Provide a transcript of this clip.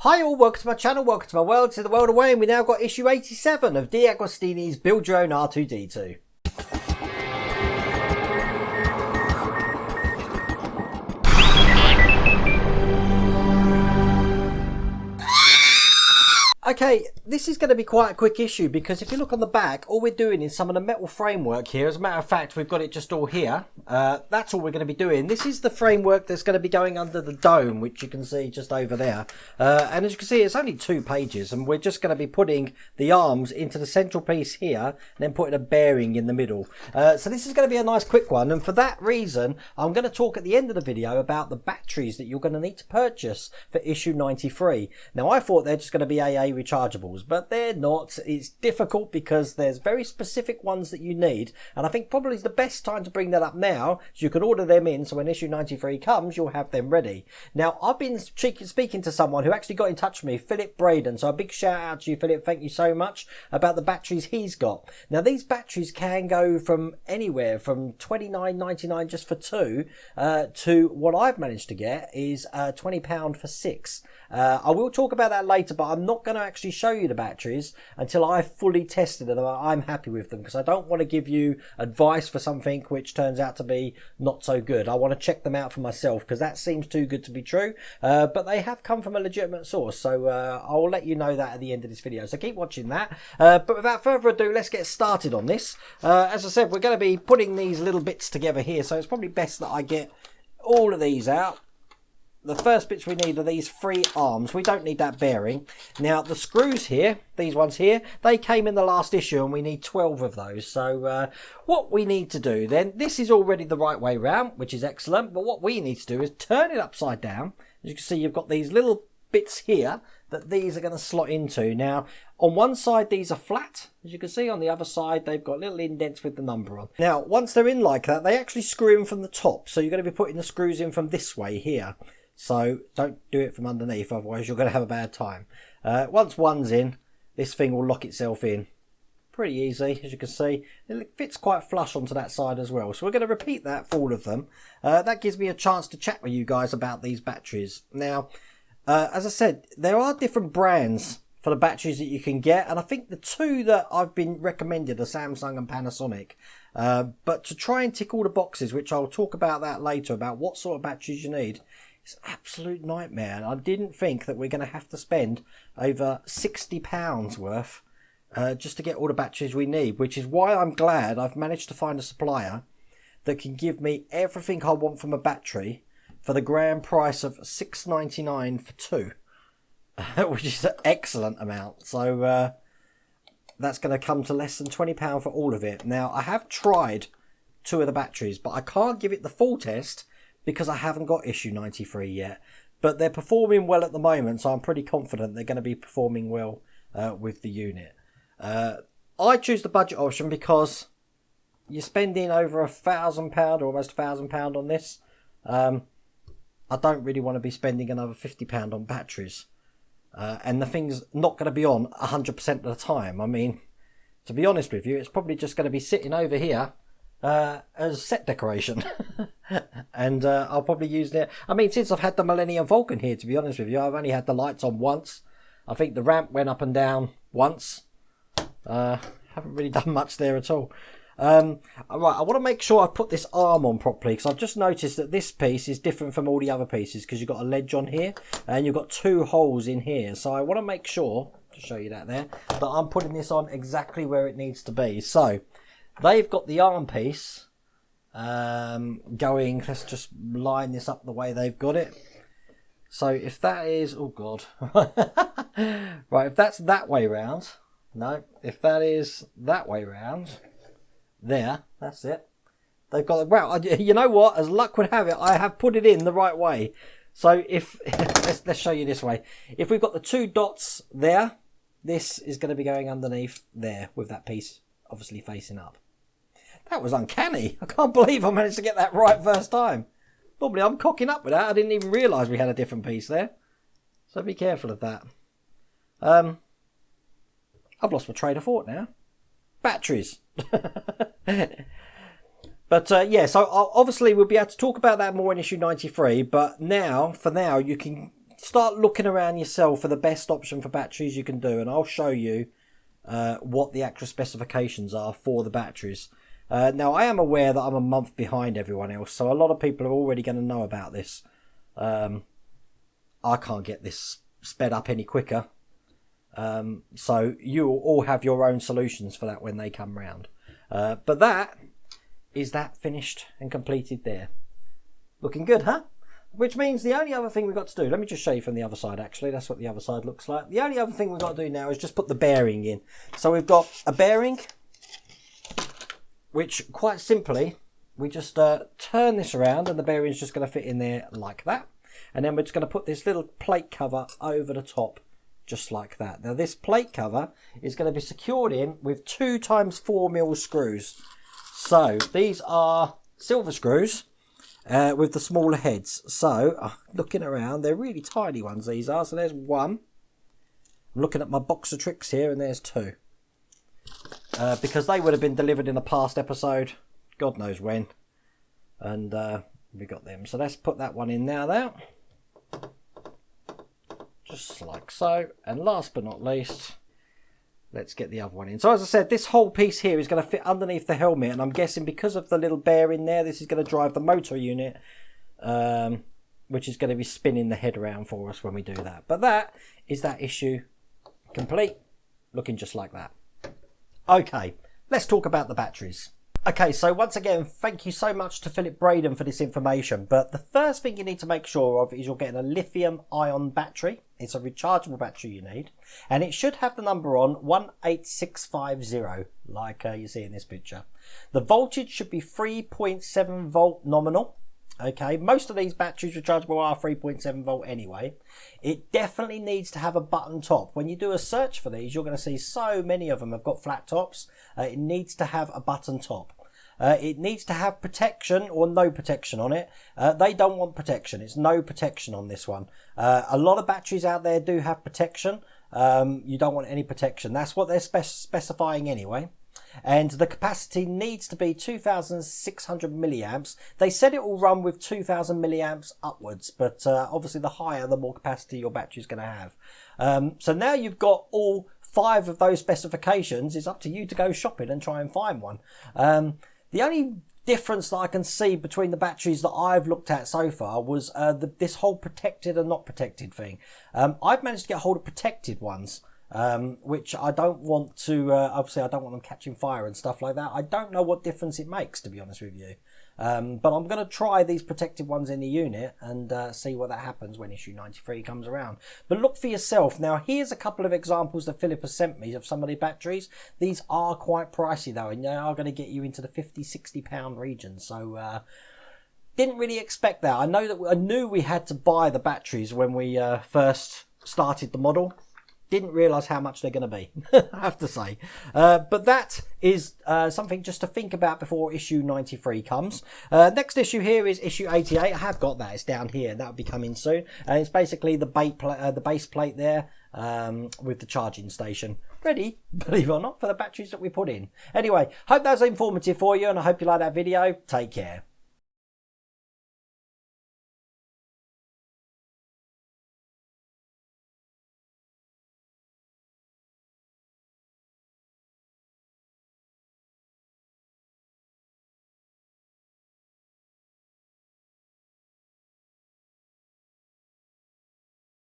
Hi all, welcome to my channel, welcome to my world, to the world away, and we now got issue 87 of D. Agostini's Build Your Own R2-D2. Okay, this is going to be quite a quick issue because if you look on the back, all we're doing is some of the metal framework here. As a matter of fact, we've got it just all here. That's all we're going to be doing. This is the framework that's going to be going under the dome, which you can see just over there. And as you can see, it's only 2 pages, and we're just going to be putting the arms into the central piece here, and then putting a bearing in the middle. So this is going to be a nice quick one, and for that reason, I'm going to talk at the end of the video about the batteries that you're going to need to purchase for issue 93. Now, I thought they're just going to be AA rechargeables, but they're not. It's difficult because there's very specific ones that you need, and I think probably the best time to bring that up now is you can order them in, so when issue 93 comes you'll have them ready. Now, I've been speaking to someone who actually got in touch with me, Philip Braden, so a big shout out to you, Philip. Thank you so much, about the batteries he's got. Now, these batteries can go from anywhere from $29.99 just for 2 to what I've managed to get is £20 for 6. I will talk about that later, but I'm not going to actually show you the batteries until I've fully tested them and I'm happy with them, because I don't want to give you advice for something which turns out to be not so good. I want to check them out for myself because that seems too good to be true, but they have come from a legitimate source, so I'll let you know that at the end of this video, so keep watching that. But without further ado, let's get started on this. As I said, we're going to be putting these little bits together here, so it's probably best that I get all of these out. The first bits we need are these 3 arms. We don't need that bearing. Now, the screws here, these ones here, they came in the last issue and we need 12 of those. So what we need to do then, this is already the right way round, which is excellent. But what we need to do is turn it upside down. As you can see, you've got these little bits here that these are going to slot into. Now, on one side, these are flat. As you can see, on the other side, they've got little indents with the number on. Now, once they're in like that, they actually screw in from the top. So you're going to be putting the screws in from this way here. So don't do it from underneath, otherwise you're going to have a bad time. Once one's in, this thing will lock itself in. Pretty easy, as you can see. It fits quite flush onto that side as well. So we're going to repeat that for all of them. That gives me a chance to chat with you guys about these batteries. Now, as I said, there are different brands for the batteries that you can get. And I think the 2 that I've been recommended are Samsung and Panasonic. But to try and tick all the boxes, which I'll talk about that later, about what sort of batteries you need, it's an absolute nightmare. I didn't think that we're going to have to spend over £60 worth just to get all the batteries we need, which is why I'm glad I've managed to find a supplier that can give me everything I want from a battery for the grand price of £6.99 for 2, which is an excellent amount. So that's going to come to less than £20 for all of it. Now, I have tried 2 of the batteries, but I can't give it the full test because I haven't got issue 93 yet. But they're performing well at the moment, so I'm pretty confident they're going to be performing well with the unit. I choose the budget option because you're spending over £1,000 or almost £1,000 on this. I don't really want to be spending another £50 on batteries. And the thing's not going to be on 100% of the time. I mean, to be honest with you, it's probably just going to be sitting over here as set decoration. And I'll probably use it. I mean, since I've had the Millennium Falcon here, to be honest with you, I've only had the lights on once. I think the ramp went up and down once. Haven't really done much there at all. Right, I want to make sure I put this arm on properly, because I've just noticed that this piece is different from all the other pieces, because you've got a ledge on here and you've got 2 holes in here. So I want to make sure, to show you that there, that I'm putting this on exactly where it needs to be. So they've got the arm piece going. Let's just line this up the way they've got it. So if that is, oh god, right, if that's that way round, no, if that is that way round, there, that's it. They've got, well, you know what, as luck would have it, I have put it in the right way. So if let's show you this way. If we've got the 2 dots there, this is going to be going underneath there with that piece obviously facing up. That was uncanny. I can't believe I managed to get that right first time. Normally I'm cocking up with that. I didn't even realise we had a different piece there. So be careful of that. I've lost my train of thought now. Batteries. But yeah, so obviously we'll be able to talk about that more in issue 93. But now, for now, you can start looking around yourself for the best option for batteries you can do, and I'll show you what the actual specifications are for the batteries. Now, I am aware that I'm a month behind everyone else, so a lot of people are already going to know about this. I can't get this sped up any quicker. So you all have your own solutions for that when they come round. But that is that finished and completed there. Looking good, huh? Which means the only other thing we've got to do, let me just show you from the other side actually, that's what the other side looks like. The only other thing we've got to do now is just put the bearing in. So we've got a bearing, which quite simply, we just turn this around and the bearing's just going to fit in there like that. And then we're just going to put this little plate cover over the top, just like that. Now this plate cover is going to be secured in with 2 times 4mm screws. So these are silver screws with the smaller heads. So looking around, they're really tiny ones these are. So there's one. I'm looking at my box of tricks here and there's 2. Because they would have been delivered in a past episode, God knows when. And we got them. So let's put that one in now. Just like so. And last but not least, let's get the other one in. So as I said, this whole piece here is going to fit underneath the helmet, and I'm guessing because of the little bearing there, this is going to drive the motor unit, which is going to be spinning the head around for us when we do that. But that is that issue complete, looking just like that. Okay, let's talk about the batteries. Okay, so once again, thank you so much to Philip Braden for this information. But the first thing you need to make sure of is you're getting a lithium-ion battery. It's a rechargeable battery you need. And it should have the number on 18650, like you see in this picture. The voltage should be 3.7 volt nominal. Okay, most of these batteries rechargeable are 3.7 volt anyway. It definitely needs to have a button top. When you do a search for these, you're going to see so many of them have got flat tops. It needs to have a button top. It needs to have protection or no protection on it. They don't want protection. It's no protection on this one. A lot of batteries out there do have protection. You don't want any protection. That's what they're specifying anyway. And the capacity needs to be 2,600 milliamps. They said it will run with 2,000 milliamps upwards, but obviously the higher, the more capacity your battery is going to have. So now you've got all 5 of those specifications. It's up to you to go shopping and try and find one. The only difference that I can see between the batteries that I've looked at so far was this whole protected and not protected thing. I've managed to get hold of protected ones. Which I don't want to, obviously I don't want them catching fire and stuff like that. I don't know what difference it makes, to be honest with you. But I'm going to try these protected ones in the unit and see what that happens when issue 93 comes around. But look for yourself. Now, here's a couple of examples that Philip has sent me of some of the batteries. These are quite pricey though, and they are going to get you into the £50–60 region. So, didn't really expect that. I knew we had to buy the batteries when we first started the model. Didn't realise how much they're going to be, I have to say. But that is something just to think about before issue 93 comes. Next issue here is issue 88. I have got that. It's down here. That'll be coming soon. And it's basically the base plate there with the charging station. Ready, believe it or not, for the batteries that we put in. Anyway, hope that was informative for you, and I hope you like that video. Take care.